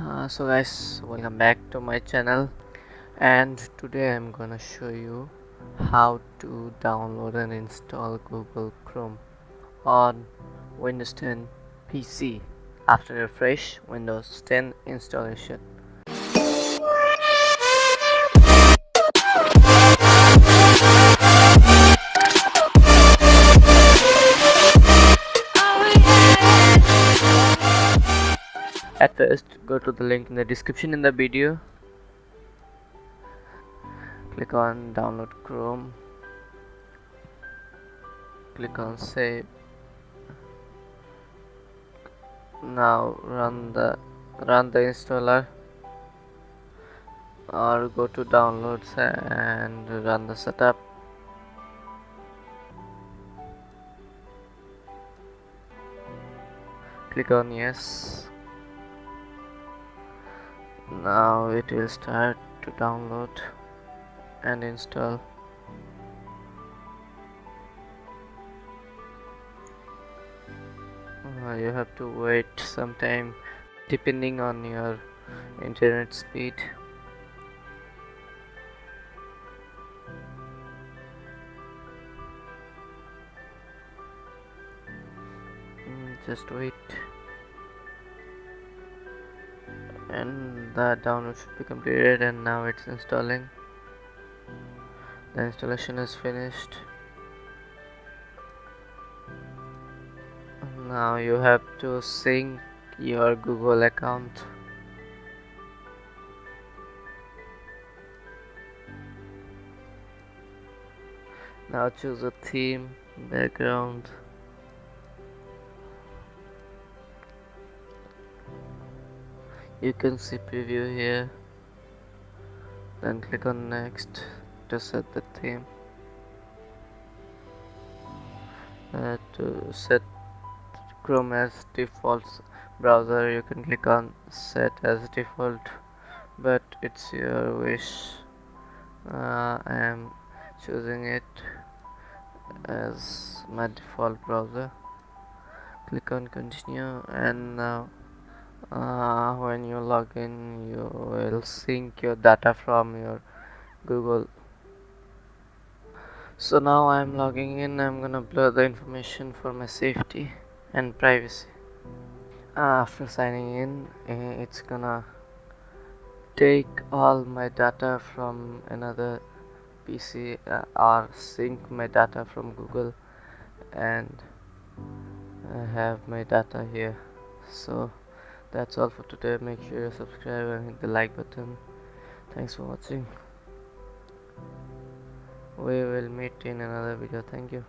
So guys, welcome back to my channel, and today I'm gonna show you how to download and install Google Chrome on Windows 10 PC after a fresh Windows 10 installation. At first, go to the link in the description in the video, click on download Chrome, click on save. Now run the installer, or go to downloads and run the setup. Click on yes. Now it will start to download and install. You have to wait some time depending on your internet speed. Just wait, and the download should be completed, and now it's installing. The installation is finished. Now you have to sync your Google account. Now choose a theme, background. You can see preview here, then click on next to set the theme. To set Chrome as default browser, you can click on set as default, but it's your wish. I am choosing it as my default browser. Click on continue, and now when you log in, you will sync your data from your Google. So now I'm logging in. I'm gonna blur the information for my safety and privacy. After signing in, it's gonna take all my data from another PC or sync my data from Google, and I have my data here. So that's all for today. Make sure you subscribe and hit the like button. Thanks for watching. We will meet in another video. Thank you.